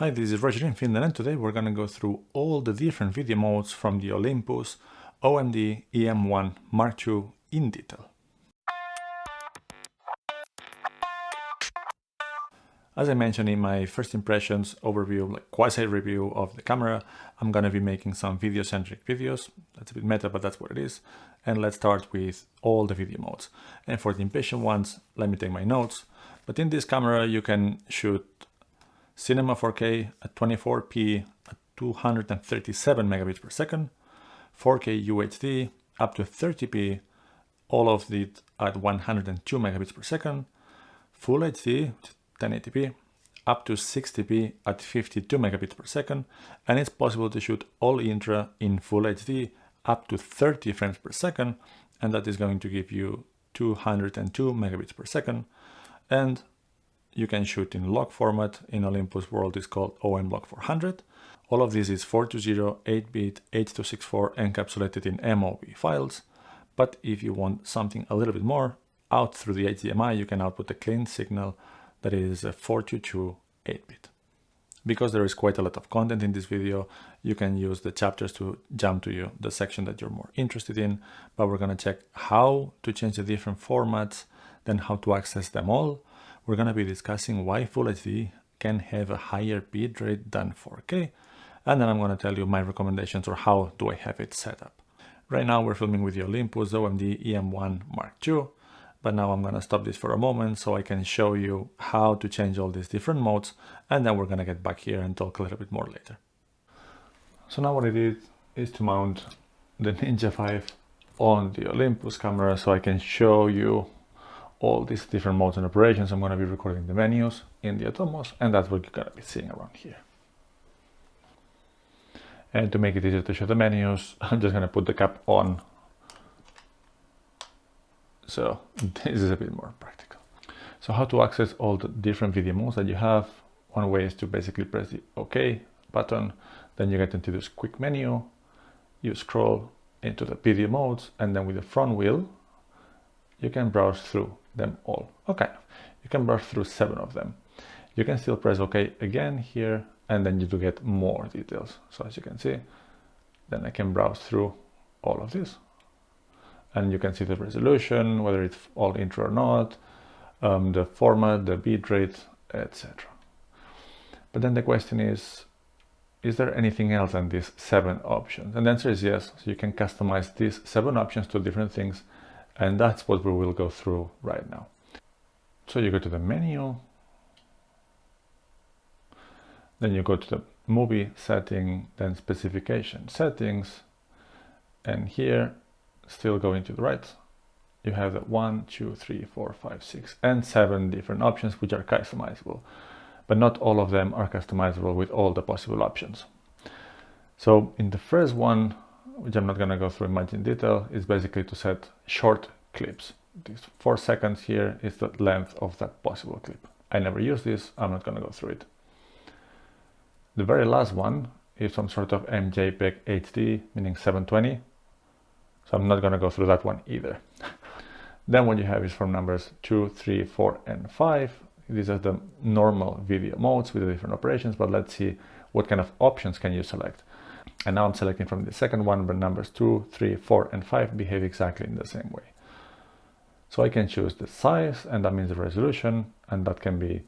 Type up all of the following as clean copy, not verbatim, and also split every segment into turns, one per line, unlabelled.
Hi, this is Roger in Finland, and today we're going to go through all the different video modes from the Olympus OM D EM1 Mark II in detail. As I mentioned in my first impressions overview, like quasi-review of the camera, I'm going to be making some video-centric videos. That's a bit meta, but that's what it is. And let's start with all the video modes. And for the impatient ones, let me take my notes. But in this camera, you can shoot Cinema 4K at 24p at 237 megabits per second, 4K UHD up to 30p, all of it at 102 megabits per second, Full HD, 1080p, up to 60p at 52 megabits per second, and it's possible to shoot All-intra in Full HD up to 30 frames per second, and that is going to give you 202 megabits per second. And you can shoot in log format. In Olympus world is called OM log 400. All of this is 420, 8-bit, 8264 encapsulated in MOV files. But if you want something a little bit more, out through the HDMI, you can output a clean signal that is a 422 8-bit. Because there is quite a lot of content in this video, you can use the chapters to jump to the section that you're more interested in, but we're going to check how to change the different formats, then how to access them all. We're going to be discussing why Full HD can have a higher bitrate than 4K, and then I'm going to tell you my recommendations or how do I have it set up. Right now we're filming with the Olympus OM D EM1 Mark II, but now I'm going to stop this for a moment so I can show you how to change all these different modes, and then we're going to get back here and talk a little bit more later. So now what I did is to mount the Ninja 5 on the Olympus camera so I can show you all these different modes and operations. I'm going to be recording the menus in the Atomos, and that's what you're going to be seeing around here. And to make it easier to show the menus, I'm just going to put the cap on. So this is a bit more practical. So how to access all the different video modes that you have? One way is to basically press the OK button. Then you get into this quick menu. You scroll into the video modes, and then with the front wheel, you can browse through them all. Okay, you can browse through 7 of them. You can still press OK again here, and then you do get more details. So as you can see, then I can browse through all of this. And you can see the resolution, whether it's All-intra or not, the format, the bitrate, etc. But then the question is there anything else than these 7 options? And the answer is yes. So you can customize these 7 options to different things, and that's what we will go through right now. So you go to the menu, then you go to the movie setting, then specification settings, and here, still going to the right, you have the 1, 2, 3, 4, 5, 6, and 7 different options which are customizable, but not all of them are customizable with all the possible options. So in the first one, which I'm not going to go through much in detail, is basically to set short clips. These 4 seconds here is the length of that possible clip. I never use this, I'm not going to go through it. The very last one is some sort of MJPEG HD, meaning 720. So I'm not going to go through that one either. Then what you have is from numbers 2, 3, 4, and 5. These are the normal video modes with the different operations, but let's see what kind of options can you select. And now I'm selecting from the second one, but numbers 2, 3, 4, and 5 behave exactly in the same way. So I can choose the size, and that means the resolution, and that can be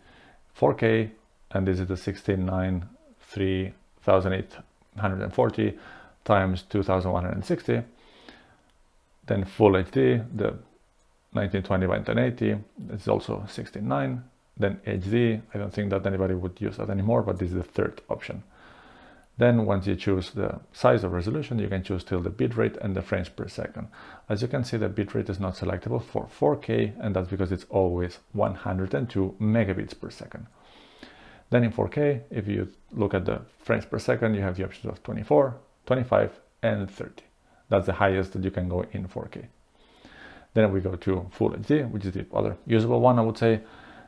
4K, and this is the 16:9 3840 times 2160. Then Full HD, the 1920 by 1080, it's also 16:9. Then HD, I don't think that anybody would use that anymore, but this is the third option. Then once you choose the size of resolution, you can choose still the bitrate and the frames per second. As you can see, the bitrate is not selectable for 4K, and that's because it's always 102 megabits per second. Then in 4K, if you look at the frames per second, you have the options of 24, 25, and 30. That's the highest that you can go in 4K. Then we go to Full HD, which is the other usable one, I would say.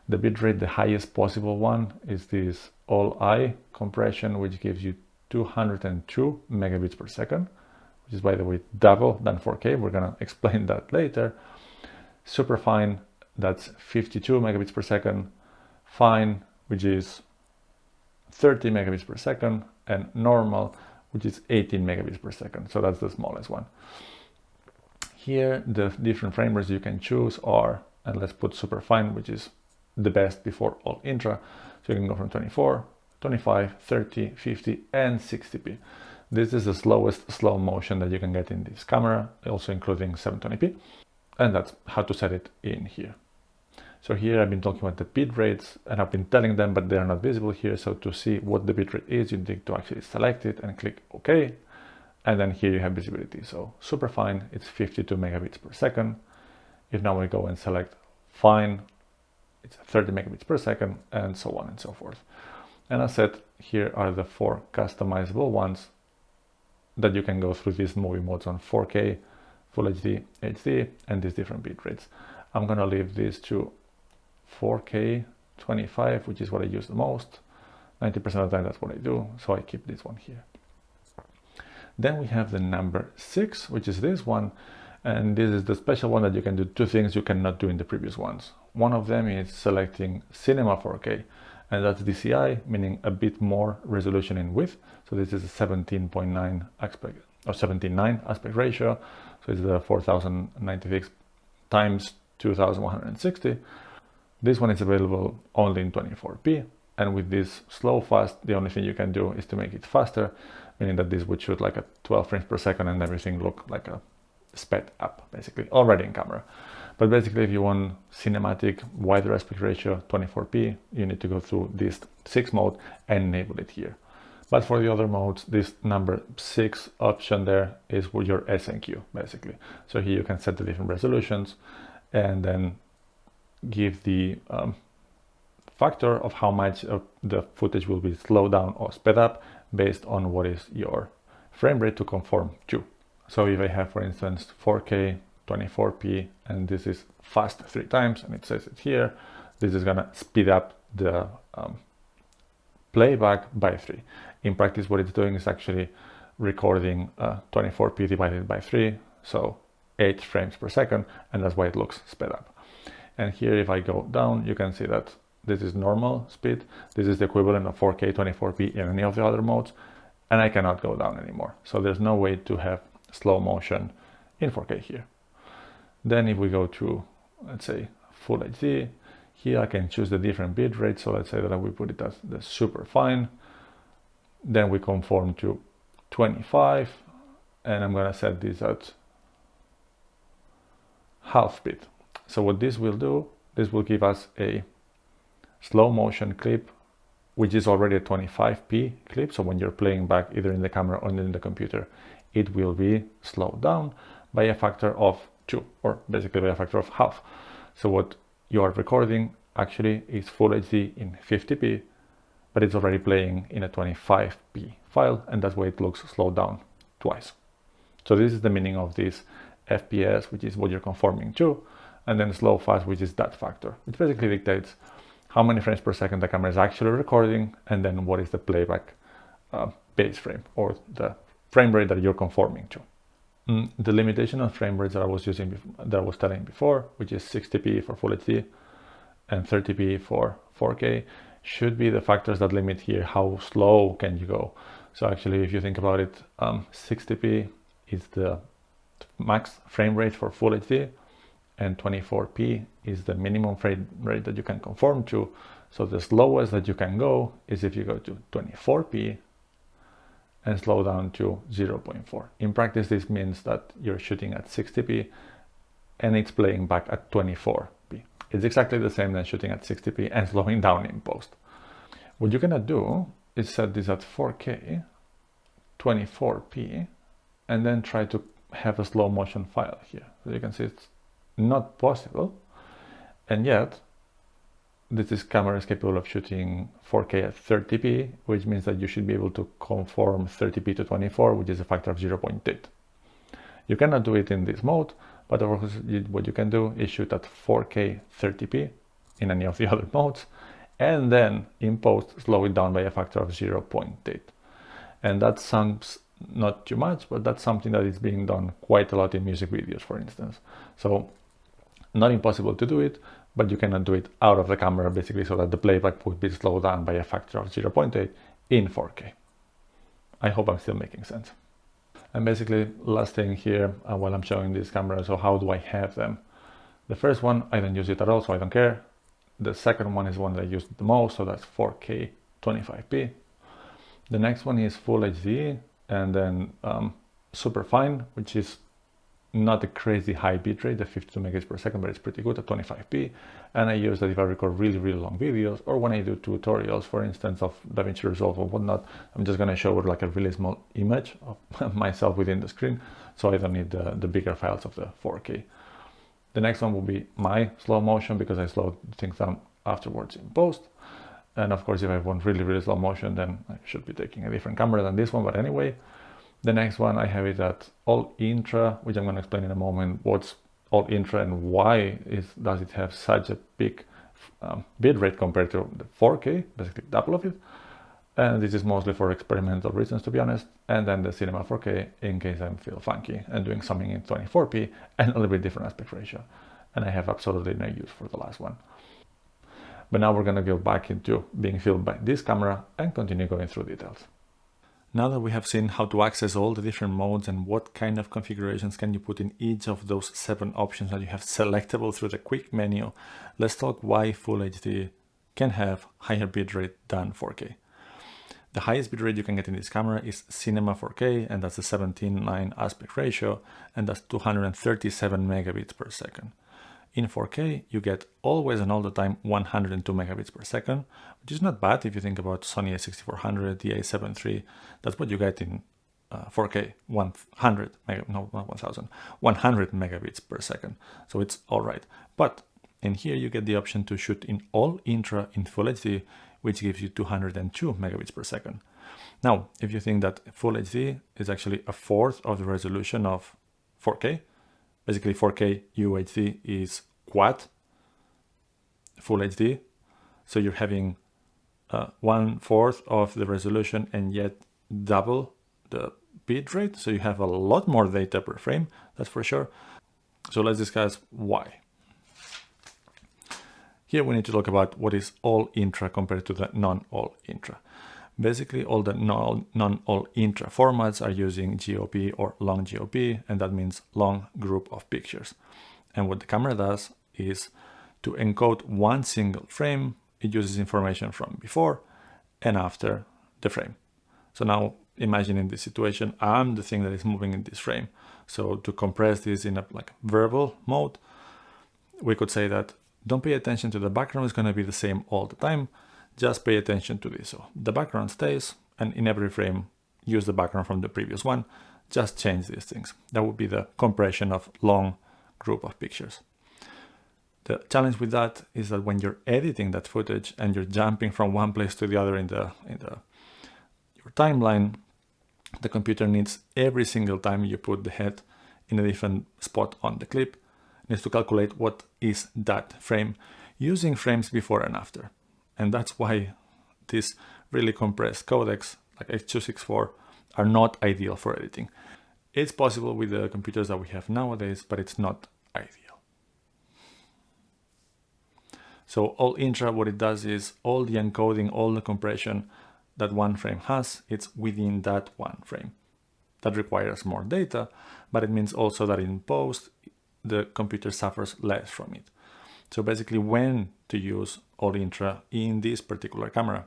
The bitrate, the highest possible one, is this All-I compression, which gives you 202 megabits per second, which is, by the way, double than 4K. We're going to explain that later. Superfine, that's 52 megabits per second. Fine, which is 30 megabits per second, and normal, which is 18 megabits per second. So that's the smallest one. Here, the different frame rates you can choose are, and let's put super fine, which is the best before All-intra. So you can go from 24, 25, 30, 50, and 60p. This is the slowest slow motion that you can get in this camera, also including 720p. And that's how to set it in here. So here I've been talking about the bit rates, and I've been telling them, but they're not visible here. So to see what the bitrate is, you need to actually select it and click OK. And then here you have visibility. So super fine, it's 52 megabits per second. If now we go and select fine, it's 30 megabits per second, and so on and so forth. And as said, here are the 4 customizable ones that you can go through these movie modes on 4K, Full HD, HD, and these different bit rates. I'm gonna leave this to 4K 25, which is what I use the most. 90% of the time that's what I do, so I keep this one here. Then we have the number 6, which is this one, and this is the special one that you can do 2 things you cannot do in the previous ones. One of them is selecting Cinema 4K, and that's DCI, meaning a bit more resolution in width. So this is a 17.9 aspect, or 17:9 aspect ratio. So it's the 4096 times 2160. This one is available only in 24p, and with this slow fast, the only thing you can do is to make it faster, meaning that this would shoot like at 12 frames per second and everything look like a sped up, basically, already in camera. But basically, if you want cinematic, wider aspect ratio, 24p, you need to go through this 6 mode and enable it here. But for the other modes, this number 6 option there is with your SNQ, basically. So here you can set the different resolutions and then give the factor of how much of the footage will be slowed down or sped up based on what is your frame rate to conform to. So if I have, for instance, 4K, 24p, and this is fast 3 times, and it says it here, this is gonna speed up the playback by 3. In practice, what it's doing is actually recording 24p divided by 3, so 8 frames per second, and that's why it looks sped up. And here, if I go down, you can see that this is normal speed. This is the equivalent of 4K 24p in any of the other modes, and I cannot go down anymore. So there's no way to have slow motion in 4K here. Then if we go to, let's say, Full HD, here I can choose the different bit rates. So let's say that we put it as the super fine. Then we conform to 25, and I'm gonna set this at half bit. So what this will do, this will give us a slow motion clip, which is already a 25p clip. So when you're playing back either in the camera or in the computer, it will be slowed down by a factor of 2, or basically by a factor of half. So what you are recording actually is Full HD in 50p, but it's already playing in a 25p file, and that's why it looks slowed down twice. So this is the meaning of this FPS, which is what you're conforming to, and then slow fast, which is that factor, which basically dictates how many frames per second the camera is actually recording, and then what is the playback base frame, or the frame rate that you're conforming to. The limitation on frame rates that I was telling before, which is 60p for Full HD and 30p for 4K, should be the factors that limit here how slow can you go. So actually, if you think about it, 60p is the max frame rate for Full HD, and 24p is the minimum frame rate that you can conform to. So the slowest that you can go is if you go to 24p and slow down to 0.4. In practice, this means that you're shooting at 60p and it's playing back at 24p. It's exactly the same as shooting at 60p and slowing down in post. What you're gonna do is set this at 4K, 24p, and then try to have a slow motion file here. So you can see it's not possible, and yet this camera is capable of shooting 4K at 30p, which means that you should be able to conform 30p to 24, which is a factor of 0.8. You cannot do it in this mode, but of course what you can do is shoot at 4K 30p in any of the other modes, and then in post slow it down by a factor of 0.8. And that sounds not too much, but that's something that is being done quite a lot in music videos, for instance. So not impossible to do it, but you cannot do it out of the camera, basically, so that the playback would be slowed down by a factor of 0.8 in 4K. I hope I'm still making sense. And basically, last thing here, while I'm showing this camera, so how do I have them? The first one, I don't use it at all, so I don't care. The second one is one that I use the most, so that's 4K 25p. The next one is Full HD, and then super fine, which is not a crazy high bitrate, the 52 megabits per second, but it's pretty good at 25p. And I use that if I record really, really long videos, or when I do tutorials, for instance, of DaVinci Resolve or whatnot. I'm just going to show like a really small image of myself within the screen, so I don't need the bigger files of the 4K. The next one will be my slow motion, because I slowed things down afterwards in post. And of course, if I want really, really slow motion, then I should be taking a different camera than this one. But anyway, the next one, I have it at All-intra, which I'm going to explain in a moment what's All-intra and why does it have such a big bitrate compared to the 4K, basically double of it. And this is mostly for experimental reasons, to be honest. And then the Cinema 4K in case I feel funky and doing something in 24p and a little bit different aspect ratio. And I have absolutely no use for the last one. But now we're going to go back into being filmed by this camera and continue going through details. Now that we have seen how to access all the different modes and what kind of configurations can you put in each of those 7 options that you have selectable through the quick menu, let's talk why Full HD can have higher bitrate than 4K. The highest bitrate you can get in this camera is Cinema 4K, and that's a 17:9 aspect ratio, and that's 237 megabits per second. In 4K, you get always and all the time 102 megabits per second, which is not bad if you think about Sony a6400, the a7 III. That's what you get in 4K, 100 megabits per second. So it's all right. But in here, you get the option to shoot in All-intra in Full HD, which gives you 202 megabits per second. Now, if you think that Full HD is actually a fourth of the resolution of 4K, basically 4K UHD is quad Full HD, so you're having 1/4 of the resolution and yet double the bitrate, so you have a lot more data per frame, that's for sure. So let's discuss why. Here we need to talk about what is All-intra compared to the non-All-intra. Basically, all the non-All-intra formats are using GOP or long GOP, and that means long group of pictures. And what the camera does is to encode one single frame, it uses information from before and after the frame. So now imagine in this situation, I'm the thing that is moving in this frame. So to compress this in a verbal mode, we could say that don't pay attention to the background, it's going to be the same all the time. Just pay attention to this. So the background stays, and in every frame, use the background from the previous one. Just change these things. That would be the compression of long group of pictures. The challenge with that is that when you're editing that footage and you're jumping from one place to the other in your timeline, the computer needs every single time you put the head in a different spot on the clip, needs to calculate what is that frame using frames before and after. And that's why these really compressed codecs like H.264 are not ideal for editing. It's possible with the computers that we have nowadays, but it's not ideal. So All-intra, what it does is all the encoding, all the compression that one frame has, it's within that one frame. That requires more data, but it means also that in post, the computer suffers less from it. So basically, when to use All-intra in this particular camera,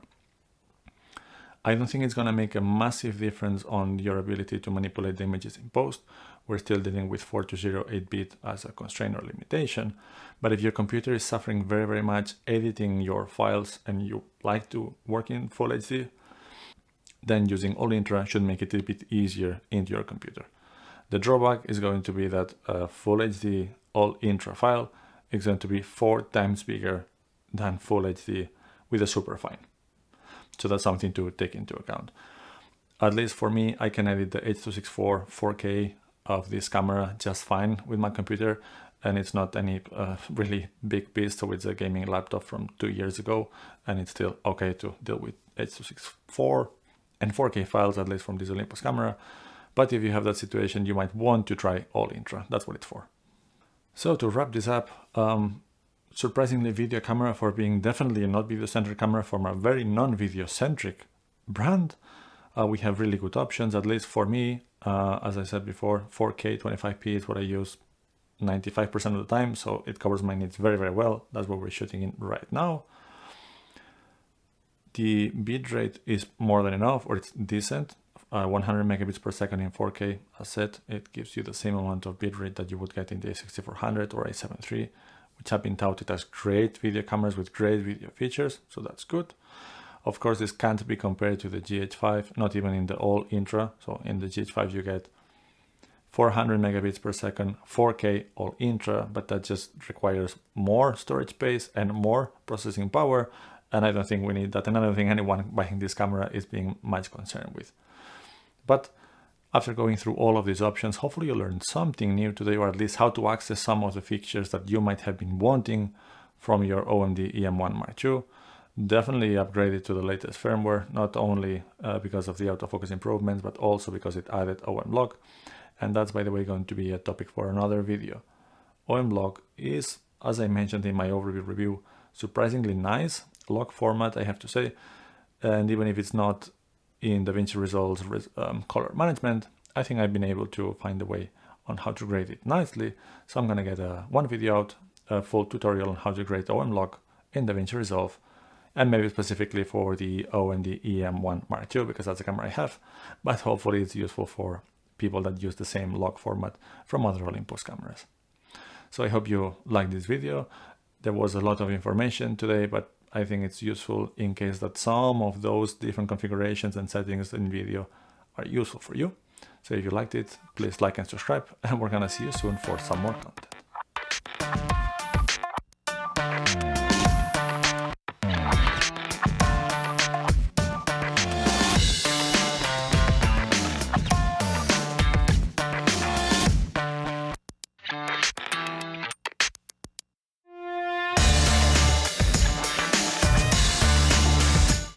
I don't think it's going to make a massive difference on your ability to manipulate the images in post. We're still dealing with 4208-bit as a constraint or limitation. But if your computer is suffering very, very much editing your files and you like to work in Full HD, then using All-intra should make it a bit easier into your computer. The drawback is going to be that a Full HD All-intra file is going to be 4 times bigger than Full HD with a superfine. So that's something to take into account. At least for me, I can edit the H.264 4K of this camera just fine with my computer, and it's not any really big beast, so it's a gaming laptop from 2 years ago, and it's still okay to deal with H.264 and 4K files, at least from this Olympus camera. But if you have that situation, you might want to try All-intra. That's what it's for. So to wrap this up, surprisingly video camera for being definitely a not video-centric camera from a very non-video-centric brand. We have really good options, at least for me. As I said before, 4K 25p is what I use 95% of the time, so it covers my needs very, very well. That's what we're shooting in right now. The bitrate is more than enough, or it's decent. 100 megabits per second in 4K. As said, it gives you the same amount of bitrate that you would get in the A6400 or A7 III, which have been touted as great video cameras with great video features, so that's good. Of course, this can't be compared to the GH5, not even in the All-intra. So in the GH5 you get 400 megabits per second, 4K All-intra, but that just requires more storage space and more processing power, and I don't think we need that, and I don't think anyone buying this camera is being much concerned with. But after going through all of these options, hopefully you learned something new today, or at least how to access some of the features that you might have been wanting from your OMD EM1 Mark II. Definitely upgrade it to the latest firmware, not only because of the autofocus improvements, but also because it added OM lock. And that's, by the way, going to be a topic for another video. OM lock is, as I mentioned in my overview review, surprisingly nice lock format, I have to say. And even if it's not in DaVinci Resolve's color management, I think I've been able to find a way on how to grade it nicely. So I'm going to get one video out, a full tutorial on how to grade OM lock in DaVinci Resolve, and maybe specifically for the OMD EM1 Mark II, because that's the camera I have, but hopefully it's useful for people that use the same lock format from other Olympus cameras. So I hope you liked this video. There was a lot of information today, but I think it's useful in case that some of those different configurations and settings in video are useful for you. So if you liked it, please like and subscribe, and we're gonna see you soon for some more content.